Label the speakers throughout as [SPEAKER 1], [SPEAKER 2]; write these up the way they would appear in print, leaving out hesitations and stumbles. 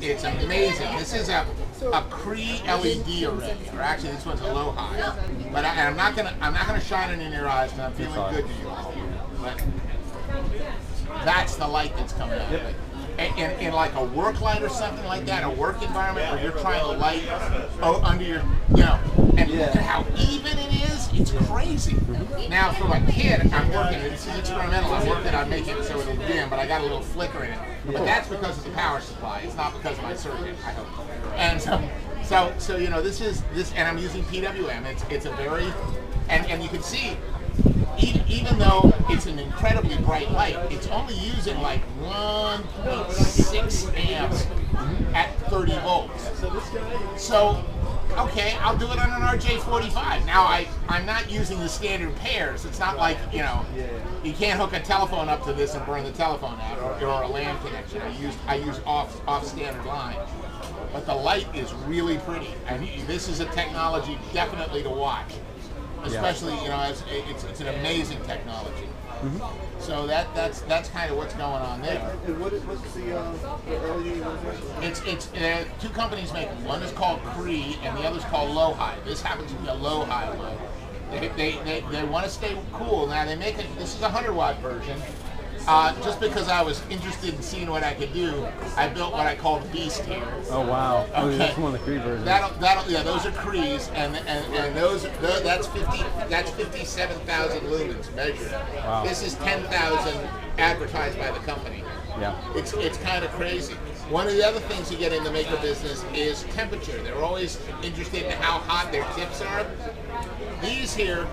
[SPEAKER 1] it's amazing. This is a Cree LED array, or actually this one's a low high. But I'm not gonna shine it in your eyes, because I'm feeling good to you. But that's the light that's coming out. Yep. In like a work light or something like that, a work environment where you're trying to light under your, and look at how even it is. It's crazy. Now, for my kid, I'm working. This is experimental. I'm working on making it so it'll dim, but I got a little flicker in it. But that's because of the power supply. It's not because of my circuit, I hope. And so this is and I'm using PWM. It's a very, and you can see. Even though it's an incredibly bright light, it's only using like 1.6 amps at 30 volts. So, okay, I'll do it on an RJ45. Now, I'm not using the standard pairs. It's not like, you can't hook a telephone up to this and burn the telephone out, or a LAN connection. I use off standard line. But the light is really pretty, and this is a technology definitely to watch. Especially, it's an amazing technology. So that's kind of what's going on there.
[SPEAKER 2] And what's the early
[SPEAKER 1] It's two companies make it. One is called Cree, and the other is called Low High. This happens to be a low high one. They want to stay cool. Now they make it. This is a 100-watt version. Just because I was interested in seeing what I could do, I built what I call the Beast here.
[SPEAKER 3] Oh wow!
[SPEAKER 1] Okay.
[SPEAKER 3] Oh, that's one of the Cree versions.
[SPEAKER 1] Those are Crees, and that's 57,000 lumens measured.
[SPEAKER 3] Wow.
[SPEAKER 1] This is 10,000 advertised by the company.
[SPEAKER 3] Yeah.
[SPEAKER 1] It's kind of crazy. One of the other things you get in the maker business is temperature. They're always interested in how hot their tips are. These here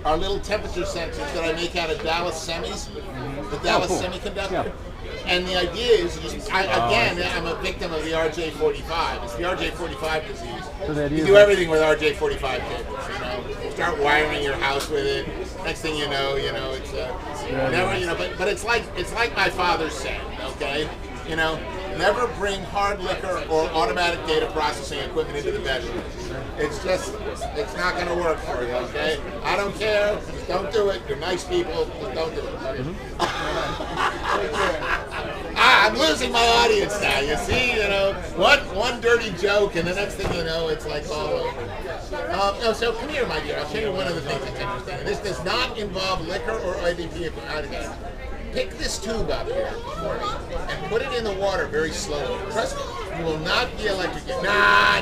[SPEAKER 1] are little temperature sensors that I make out of Dallas semis, the Dallas Semiconductor. Yeah. And the idea is, I'm a victim of the RJ45. It's the RJ45 disease.
[SPEAKER 3] So
[SPEAKER 1] you do everything with RJ45 cables. You start wiring your house with it. Next thing you know, it's but it's like my father said. Okay, never bring hard liquor or automatic data processing equipment into the bedroom. It's not going to work for you, okay? I don't care. Just don't do it. You're nice people. Just don't do it. I'm losing my audience now. You see, one dirty joke, and the next thing you know, it's like all over. So come here, my dear. I'll show you one of the things that's interesting. This does not involve liquor or IDP. Pick this tube up here for me and put it in the water very slowly. Trust me, you will not be electrocuted. Nah.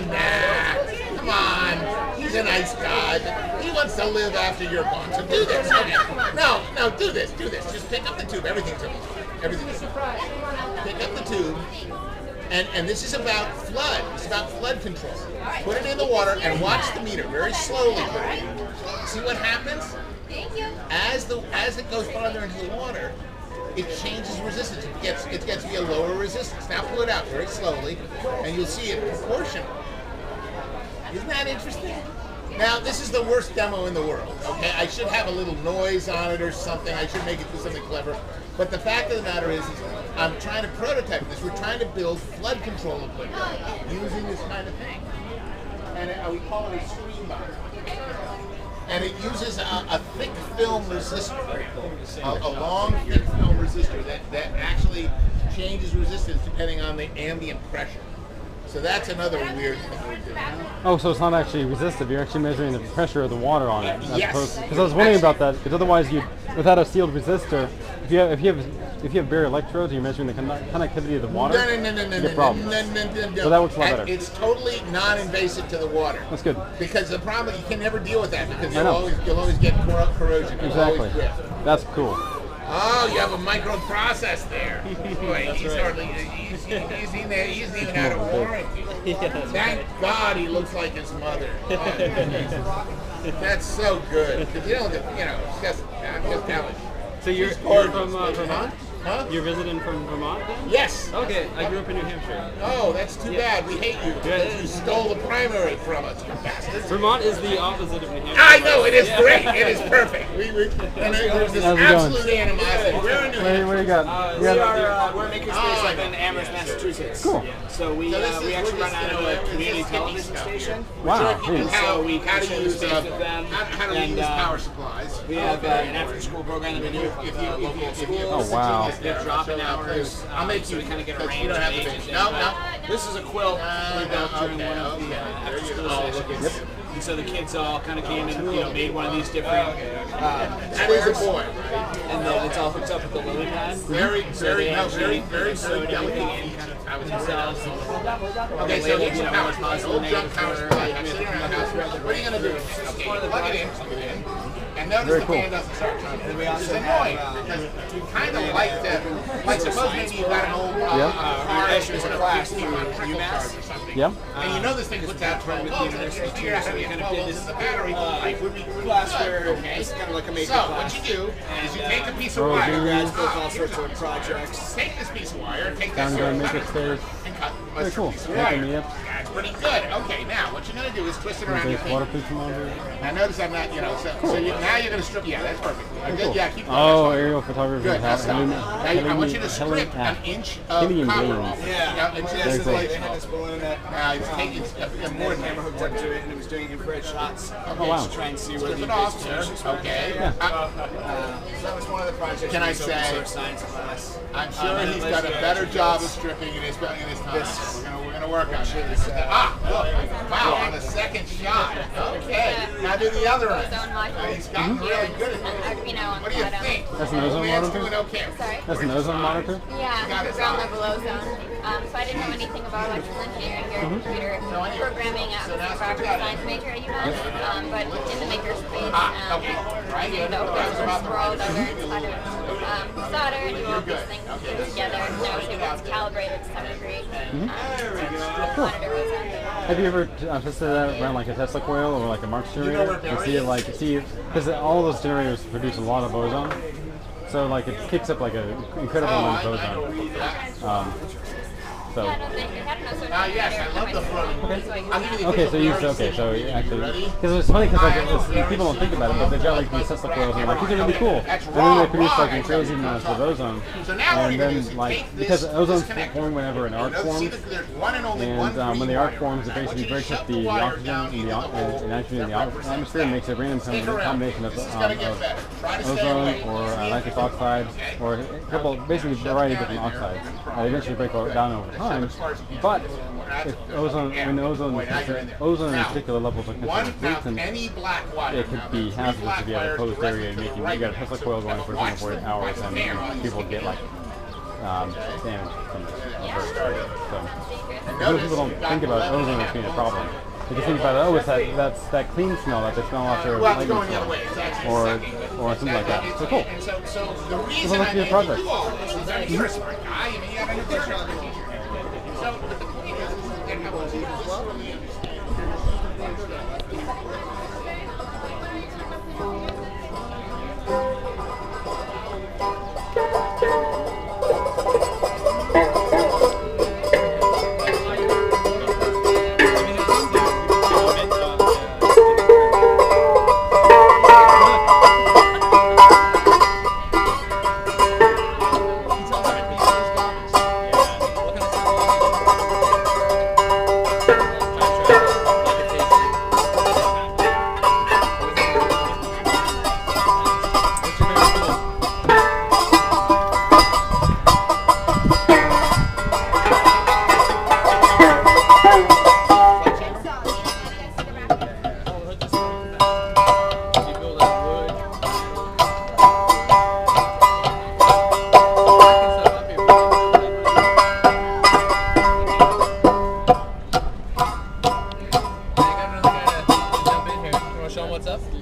[SPEAKER 1] Come on. He's a nice guy. He wants to live after you're gone. So do this. Okay. No, do this. Just pick up the tube. Everything's okay. Everything's okay. Pick up the tube. And this is about flood. It's about flood control. Put it in the water and watch the meter very slowly. See what happens? As it goes farther into the water, it changes resistance. It gets to be a lower resistance. Now pull it out very slowly, and you'll see it proportional. Isn't that interesting? Now, this is the worst demo in the world, okay? I should have a little noise on it or something. I should make it do something clever. But the fact of the matter is I'm trying to prototype this. We're trying to build flood control equipment using this kind of thing. And we call it a screen box. And it uses a thick film resistor, a long thick film resistor that actually changes resistance depending on the ambient pressure. So that's another weird thing we do.
[SPEAKER 3] Oh, so it's not actually resistive. You're actually measuring the pressure of the water on it.
[SPEAKER 1] Yes.
[SPEAKER 3] Because I was wondering about that. Because otherwise, without a sealed resistor, if you have bare electrodes and you're measuring the conductivity of the water, you get problems. So that works a lot better.
[SPEAKER 1] It's totally non-invasive to the water.
[SPEAKER 3] That's good.
[SPEAKER 1] Because the problem, you can never deal with that because you'll always get corrosion.
[SPEAKER 3] Exactly. That's cool.
[SPEAKER 1] Oh, you have a microprocess there. Boy, he's even out of warranty. Thank God he looks like his mother. Oh, that's so good. I'm just telling you.
[SPEAKER 4] So you're from Vermont?
[SPEAKER 1] Huh?
[SPEAKER 4] You're visiting from Vermont then?
[SPEAKER 1] Yes.
[SPEAKER 4] Okay, I grew up in New Hampshire.
[SPEAKER 1] Oh, that's too bad. We hate you. You stole the primary from us, you bastards.
[SPEAKER 4] Vermont is the opposite of New Hampshire.
[SPEAKER 1] I know, it is great. It is perfect. There's this absolute animosity. Where in New Hampshire?
[SPEAKER 3] What do you got?
[SPEAKER 5] We're a makerspace up in Amherst, Massachusetts.
[SPEAKER 3] Cool.
[SPEAKER 5] So we actually run out of a community television station.
[SPEAKER 3] Wow.
[SPEAKER 1] How
[SPEAKER 5] we
[SPEAKER 1] to use
[SPEAKER 5] with them.
[SPEAKER 1] how to use power supplies.
[SPEAKER 5] We have an after-school program that we do with local schools.
[SPEAKER 3] Oh, wow.
[SPEAKER 1] guys there.
[SPEAKER 5] They're dropping hours.
[SPEAKER 1] I'll make
[SPEAKER 5] so
[SPEAKER 1] you
[SPEAKER 5] we kind of get a
[SPEAKER 1] because
[SPEAKER 5] range
[SPEAKER 1] you don't
[SPEAKER 5] of
[SPEAKER 1] have to
[SPEAKER 5] ages.
[SPEAKER 1] be. No, no.
[SPEAKER 5] This is a quilt we built during one of the after school sessions.
[SPEAKER 1] Yep.
[SPEAKER 5] And so the kids all kind of came and made one of these different
[SPEAKER 1] That is a boy, right?
[SPEAKER 5] and then it's all hooked up with the lily pad.
[SPEAKER 1] Very, very
[SPEAKER 5] sewed everything
[SPEAKER 1] delicate.
[SPEAKER 5] in kind of themselves.
[SPEAKER 1] Okay, so here's your power supply. Old junk power supply. I'm sitting around the house. What are you going to do? Okay, plug it in. And notice the fan doesn't start turning. Which is annoying because you kind of like to, like suppose maybe you've got an old car issue with a class on trickle charge or something.
[SPEAKER 3] Yep.
[SPEAKER 1] And you know this thing puts out 12 volts, and you figure out how to get 12 volts in the battery life would be
[SPEAKER 5] Class where
[SPEAKER 1] okay.
[SPEAKER 5] it's kind of like a major
[SPEAKER 1] So
[SPEAKER 5] class.
[SPEAKER 1] what you do is you take a piece of
[SPEAKER 3] Oh,
[SPEAKER 1] wire.
[SPEAKER 3] dude.
[SPEAKER 5] Guys built all sorts of projects.
[SPEAKER 1] Take this piece of wire, take
[SPEAKER 3] Down
[SPEAKER 1] this
[SPEAKER 3] there,
[SPEAKER 1] here,
[SPEAKER 3] make it stairs.
[SPEAKER 1] and cut a
[SPEAKER 3] Very cool.
[SPEAKER 1] piece of
[SPEAKER 3] Making
[SPEAKER 1] wire.
[SPEAKER 3] me up.
[SPEAKER 1] That's pretty good. Okay, now what you're gonna do is twist it around your
[SPEAKER 3] There's
[SPEAKER 1] finger.
[SPEAKER 3] waterproof laundry.
[SPEAKER 1] Now notice I'm not, so now you're gonna strip. Yeah, that's perfect.
[SPEAKER 3] Cool.
[SPEAKER 1] Yeah, keep going.
[SPEAKER 3] Oh,
[SPEAKER 1] That's fine.
[SPEAKER 3] aerial photography.
[SPEAKER 1] Good. That's
[SPEAKER 3] Helen-
[SPEAKER 1] now I want you to
[SPEAKER 3] Helen-
[SPEAKER 1] strip
[SPEAKER 3] ah,
[SPEAKER 1] an inch of
[SPEAKER 3] Killian
[SPEAKER 1] copper
[SPEAKER 3] Blaine.
[SPEAKER 1] off.
[SPEAKER 5] Yeah,
[SPEAKER 1] it's
[SPEAKER 3] Very
[SPEAKER 1] just
[SPEAKER 3] cool.
[SPEAKER 1] like
[SPEAKER 5] They had this balloon that
[SPEAKER 1] it's taking more than
[SPEAKER 5] camera hooked up to it, and it was doing infrared shots.
[SPEAKER 3] Oh, wow.
[SPEAKER 5] To try and see where
[SPEAKER 1] Strip
[SPEAKER 5] the
[SPEAKER 1] it off,
[SPEAKER 5] invasive
[SPEAKER 1] sir. Okay.
[SPEAKER 3] Yeah.
[SPEAKER 5] So that was one of the projects.
[SPEAKER 1] Can I
[SPEAKER 5] in this open
[SPEAKER 1] say-
[SPEAKER 5] source science class.
[SPEAKER 1] I'm sure he's got a better job of stripping in his time. We're gonna work on that. Look. Wow, on the second shot. Okay. Now do the other end. He's gotten really good at this. What do you think?
[SPEAKER 3] That's an ozone
[SPEAKER 1] Man's
[SPEAKER 3] monitor?
[SPEAKER 1] doing okay.
[SPEAKER 6] Sorry?
[SPEAKER 3] That's an ozone monitor?
[SPEAKER 6] Yeah, the ground level ozone. So I didn't know anything about electrical engineering or computer programming. I was a graphic science major at UMass, but in the makerspace,
[SPEAKER 1] Okay. Right.
[SPEAKER 6] in the open source world, I learned how to solder and do all these things together. And I was able to calibrate it to some degree. Monitor ozone.
[SPEAKER 3] Have you ever tested that around like a Tesla coil or like a Marx generator and see because all those generators produce a lot of ozone, so like it kicks up like an incredible amount of ozone. So
[SPEAKER 6] Yeah, no, they had an ozone
[SPEAKER 1] Yes, I love the front. I'll give you the
[SPEAKER 3] okay, so you actually because it's funny because like people don't think about it, but they've got like these Tesla coils and like these are really cool, and then they produce like these crazy amounts of ozone, and then like because ozone's forming whenever an arc forms. And when the arc forms, it basically breaks up the oxygen and nitrogen in the atmosphere and makes a random combination of ozone or nitrous oxide or a couple, basically a variety of different oxides. They eventually break down over time. But if ozone in particular levels are considered latent, it could be hazardous if you have a closed area and you got a Tesla coil going for 24 hours and people get like damage from it. So most people don't think about ozone as being a problem. They just think about it's that clean smell that they smell after lightning or something like that. So cool.
[SPEAKER 1] So the reason I made you do all this is that you're a smart guy. I mean, you have an additional teacher. So, but the point is that how much you really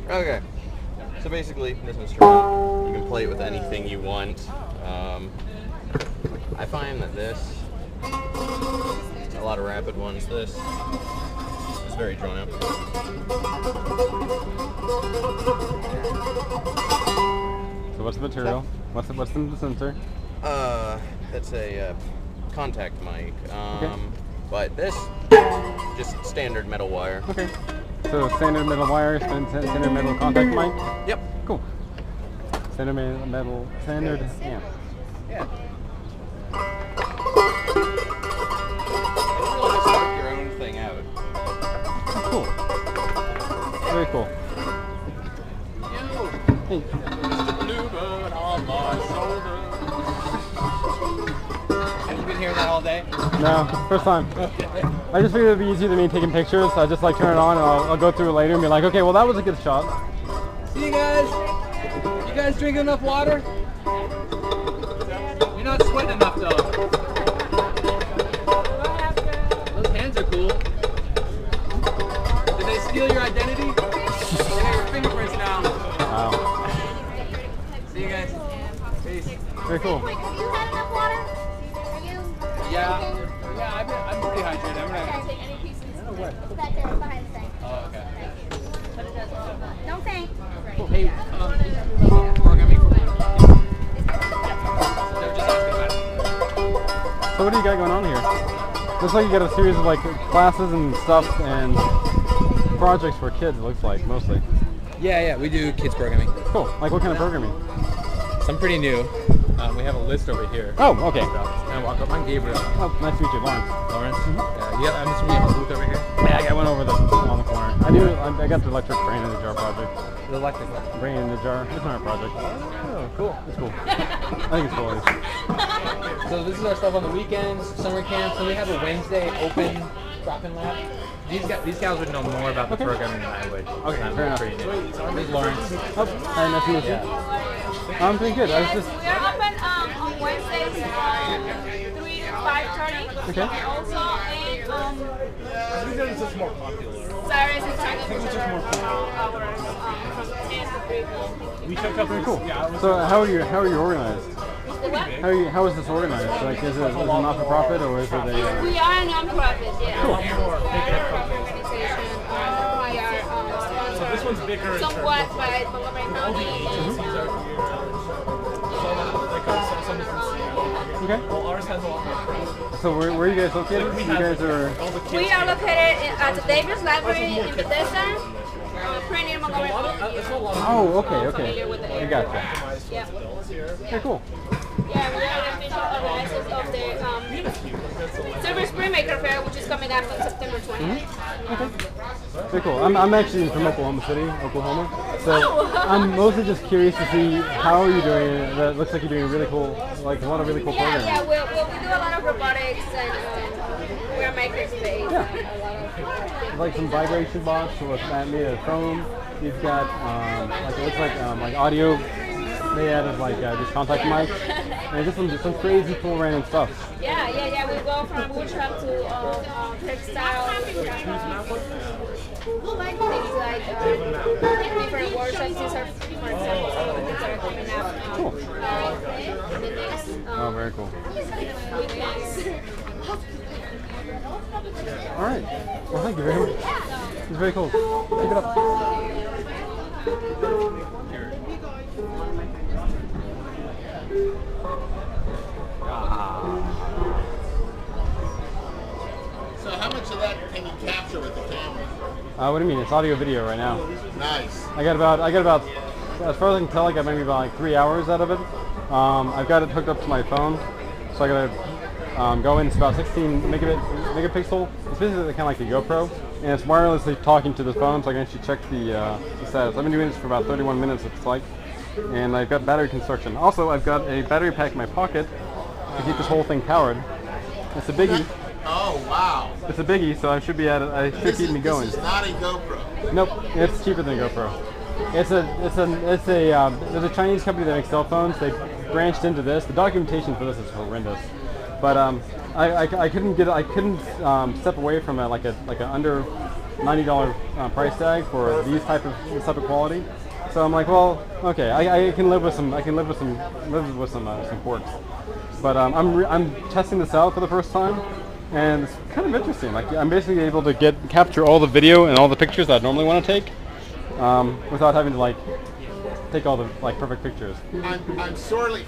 [SPEAKER 7] Okay, so basically this instrument, you can play it with anything you want. I find that this, a lot of rapid ones, this is very drawn out.
[SPEAKER 3] So what's the material? What's the sensor?
[SPEAKER 7] That's a contact mic,
[SPEAKER 3] Okay.
[SPEAKER 7] but this, just standard metal wire.
[SPEAKER 3] Okay. So standard metal wire, standard metal contact mic.
[SPEAKER 7] Yep.
[SPEAKER 3] Cool. Standard metal, yeah.
[SPEAKER 7] Yeah. It's really just work your own thing out.
[SPEAKER 3] Cool. Very cool. Hey.
[SPEAKER 1] Bluebird on my shoulder.
[SPEAKER 3] No, first time. I just figured it'd be easier than me taking pictures, so I just like turn it on and I'll go through it later and be like, okay, well that was a good shot.
[SPEAKER 4] See you guys. You guys drinking enough water? You're not sweating enough though. Those hands are cool. Did they steal your identity? They got your fingerprints now.
[SPEAKER 3] Wow.
[SPEAKER 4] See you guys. Peace.
[SPEAKER 3] Very cool.
[SPEAKER 6] Have you had enough water? Are you?
[SPEAKER 4] Yeah, I'm pretty hydrated. I'm
[SPEAKER 6] Can I
[SPEAKER 4] gonna.
[SPEAKER 6] take any pieces? It's back there behind the thing.
[SPEAKER 4] Oh, okay.
[SPEAKER 6] Don't think.
[SPEAKER 4] Hey, programming for they're just asking about it.
[SPEAKER 3] So what do you got going on here? Looks like you got a series of like classes and stuff and projects for kids, it looks like, mostly.
[SPEAKER 8] Yeah, we do kids programming.
[SPEAKER 3] Cool. Like what kind of programming?
[SPEAKER 8] Some pretty new. We have a list over here.
[SPEAKER 3] Oh, okay.
[SPEAKER 8] And walk up. I'm Gabriel.
[SPEAKER 3] Oh, nice to meet you, Lawrence.
[SPEAKER 8] Lawrence? Yeah, I'm assuming you have a booth over here?
[SPEAKER 3] Yeah, I got one over on the corner. I got the electric brain in the jar project.
[SPEAKER 8] The electric one.
[SPEAKER 3] Brain in the jar. It's not a project.
[SPEAKER 8] Oh, cool.
[SPEAKER 3] It's cool. I think it's cool.
[SPEAKER 8] So this is our stuff on the weekends, summer camp. So we have a Wednesday open drop-in lab. These guys would know more about the programming than I would.
[SPEAKER 3] Okay, fair enough.
[SPEAKER 8] Pretty new. This is Lawrence.
[SPEAKER 3] Oh, hi, nice to meet you. I'm doing good. I was just...
[SPEAKER 6] We are open on Wednesdays from 3 to 5:30.
[SPEAKER 3] Okay.
[SPEAKER 6] Also,
[SPEAKER 2] It's just more popular.
[SPEAKER 6] Saturdays and Sundays, which are hours from 10 to 3.
[SPEAKER 2] We took up
[SPEAKER 3] Very cool. So how are you organized?
[SPEAKER 6] The what?
[SPEAKER 3] How is this organized? Like, is it a not-for-profit or is it a...
[SPEAKER 6] We are a non-profit, yeah.
[SPEAKER 3] Cool.
[SPEAKER 6] We are a organization. We are sponsored
[SPEAKER 2] this one's bigger in
[SPEAKER 6] somewhat by Montgomery County.
[SPEAKER 3] Okay.
[SPEAKER 2] Well, ours has a lot more.
[SPEAKER 3] So where are you guys located? You guys are...
[SPEAKER 6] We are located at the Davis Library in Bethesda, pretty near Montgomery County.
[SPEAKER 3] Oh, okay.
[SPEAKER 6] Familiar with the
[SPEAKER 3] I
[SPEAKER 6] area.
[SPEAKER 3] gotcha.
[SPEAKER 6] Yeah.
[SPEAKER 3] Okay, cool.
[SPEAKER 6] Yeah, we are the official organizers of the Silver Spring Maker Fair, which is coming up on September 20th.
[SPEAKER 3] Very cool. I'm actually from Oklahoma City, Oklahoma. So I'm mostly just curious to see how are you doing it. That looks like you're doing really cool, like a lot of really cool programs.
[SPEAKER 6] Yeah, we do a lot of robotics and we're makerspace.
[SPEAKER 3] Yeah.
[SPEAKER 6] And a lot of
[SPEAKER 3] Like some vibration box with that made of foam. You've got like it looks like audio made out of like just contact mics. And just some crazy cool random stuff.
[SPEAKER 6] Yeah. We go from woodshop to textile, things like different workshops. These are, for example, some of the things that are coming out
[SPEAKER 3] Cool.
[SPEAKER 6] in the next
[SPEAKER 3] Oh, very cool.
[SPEAKER 6] weekends.
[SPEAKER 3] All right. Well, thank you very much. It's very cool. Keep it up.
[SPEAKER 1] So how much of that can you capture with the camera?
[SPEAKER 3] What do you mean? It's audio video right now.
[SPEAKER 1] Nice.
[SPEAKER 3] I got about, as far as I can tell, I got maybe about like 3 hours out of it. I've got it hooked up to my phone, so I gotta go in. It's about 16 megapixel. It's basically kind of like a GoPro, and it's wirelessly talking to the phone, so I can actually check the status. I've been doing this for about 31 minutes, it's like, and I've got battery construction. Also, I've got a battery pack in my pocket to keep this whole thing powered. It's a biggie.
[SPEAKER 1] Oh wow.
[SPEAKER 3] It's a biggie, so I should be at it. I should keep me going.
[SPEAKER 1] This is not a GoPro.
[SPEAKER 3] Nope, it's cheaper than GoPro. There's a Chinese company that makes cell phones. They branched into this. The documentation for this is horrendous, but I couldn't step away from like an under $90 price tag for this type of quality. So I'm like, well, okay, I can live with some quirks. But I'm testing this out for the first time, and it's kind of interesting. Like I'm basically able to capture all the video and all the pictures that I normally want to take, without having to like take all the like perfect pictures.
[SPEAKER 1] I'm sorely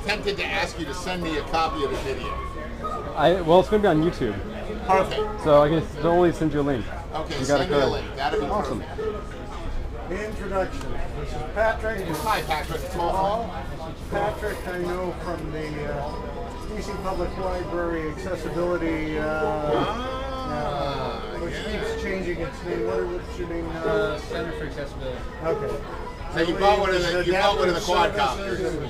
[SPEAKER 1] tempted to ask you to send me a copy of the video.
[SPEAKER 3] Well, it's going to be on YouTube.
[SPEAKER 1] Perfect.
[SPEAKER 3] So I can totally send you a link.
[SPEAKER 1] Okay,
[SPEAKER 3] You
[SPEAKER 1] send me a
[SPEAKER 3] code.
[SPEAKER 1] link. That'd be
[SPEAKER 3] Awesome.
[SPEAKER 1] perfect.
[SPEAKER 2] Introduction. This is Patrick.
[SPEAKER 1] Hi, Patrick.
[SPEAKER 2] Patrick, I know from the DC Public Library Accessibility, which keeps changing its name. What's your name now?
[SPEAKER 8] Center for Accessibility.
[SPEAKER 2] Okay.
[SPEAKER 1] So you bought one of the quadcopters.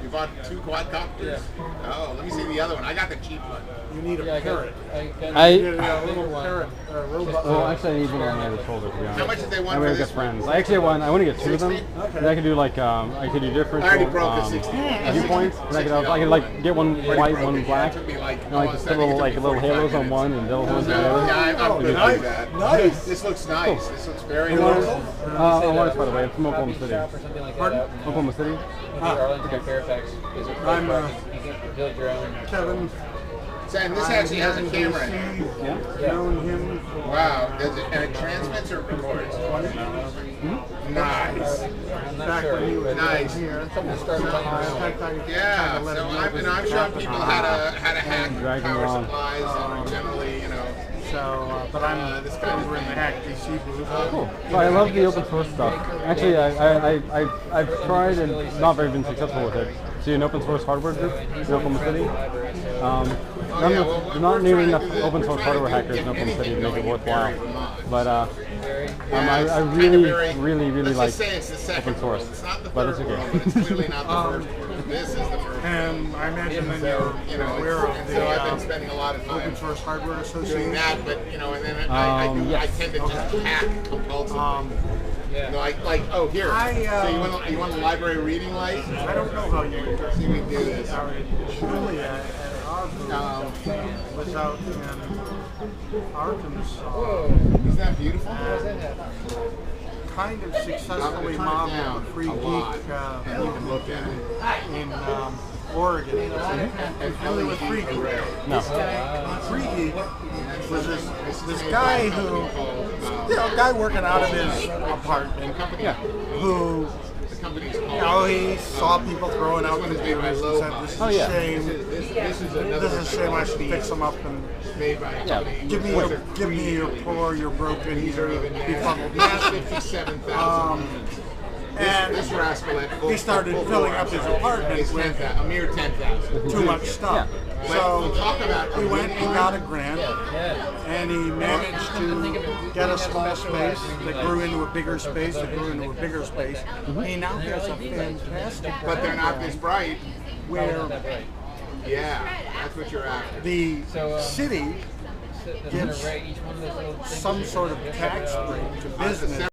[SPEAKER 1] You bought 2 quadcopters? Oh, let me see the other one. I got the cheap one.
[SPEAKER 2] You need a parrot.
[SPEAKER 3] I
[SPEAKER 2] Little parrot robot.
[SPEAKER 3] well, actually, I need one on the shoulder, to be honest.
[SPEAKER 1] How much did they want
[SPEAKER 3] I
[SPEAKER 1] for
[SPEAKER 3] would
[SPEAKER 1] this
[SPEAKER 3] get friends. I actually want. I want to get 2 of them. And I could do like I could do different.
[SPEAKER 1] I already broke a 60.
[SPEAKER 3] Viewpoints. And I could like get one white, one black. And like just little halos on one and little ones on the other.
[SPEAKER 1] Yeah, I'm good
[SPEAKER 2] nice.
[SPEAKER 1] with that.
[SPEAKER 2] Nice.
[SPEAKER 1] This looks nice.
[SPEAKER 3] Cool.
[SPEAKER 1] This looks very
[SPEAKER 3] I
[SPEAKER 1] nice.
[SPEAKER 3] want it, by the way. I'm from Oklahoma City.
[SPEAKER 2] Pardon?
[SPEAKER 3] Oklahoma City.
[SPEAKER 8] Arlington, Fairfax.
[SPEAKER 2] I'm
[SPEAKER 8] You can build your own.
[SPEAKER 2] Kevin.
[SPEAKER 1] And this actually has a camera in it.
[SPEAKER 3] Yeah.
[SPEAKER 2] Known him.
[SPEAKER 1] Wow. And it transmits or records? Nice.
[SPEAKER 2] Back when he was
[SPEAKER 1] Nice.
[SPEAKER 2] here.
[SPEAKER 1] Yeah. So I'm showing people how to hack
[SPEAKER 3] Drag them
[SPEAKER 1] power
[SPEAKER 3] along.
[SPEAKER 1] supplies and generally,
[SPEAKER 2] So, but I'm
[SPEAKER 1] this kind of
[SPEAKER 2] over in the Hack DC booth.
[SPEAKER 3] Cool. So I love the open source stuff. Actually, I've tried and not very been successful with it. See an open source hardware group in Oklahoma City. There's not nearly enough open source hardware hackers in Oklahoma City to make it worthwhile. But I really like open source. But it's okay.
[SPEAKER 1] It's clearly not the first. This is the first.
[SPEAKER 2] And I imagine that you're aware of
[SPEAKER 1] And so I've been spending a lot of
[SPEAKER 2] Open
[SPEAKER 1] time
[SPEAKER 2] Source Hardware
[SPEAKER 1] doing
[SPEAKER 2] Association.
[SPEAKER 1] that, but and then I tend to just hack compulsively. Oh, here. So you want the library reading license?
[SPEAKER 2] I don't know how you would
[SPEAKER 1] See if we can do this.
[SPEAKER 2] Surely at our booth was out in Arkansas.
[SPEAKER 1] Isn't that beautiful?
[SPEAKER 2] Kind of successfully modeled Free Geek
[SPEAKER 1] And you can look at it.
[SPEAKER 2] in Oregon. And familiar with Free Geek?
[SPEAKER 3] No.
[SPEAKER 2] Free Geek was this guy who, guy working out of his apartment, who, he saw people throwing out computers and said, this is a shame. This is a shame. I should fix them up and give me your poor, your broken, your befuddled. And
[SPEAKER 1] this rascal
[SPEAKER 2] he started filling up his apartment with
[SPEAKER 1] a mere 10,000.
[SPEAKER 2] too much stuff. So he went and got a grant, and he managed to get a small space that grew into a bigger space, that grew into a bigger space. He now has a fantastic.
[SPEAKER 1] But they're not this bright.
[SPEAKER 2] Where
[SPEAKER 1] that's what you're after.
[SPEAKER 2] the city gives some sort of tax break to business.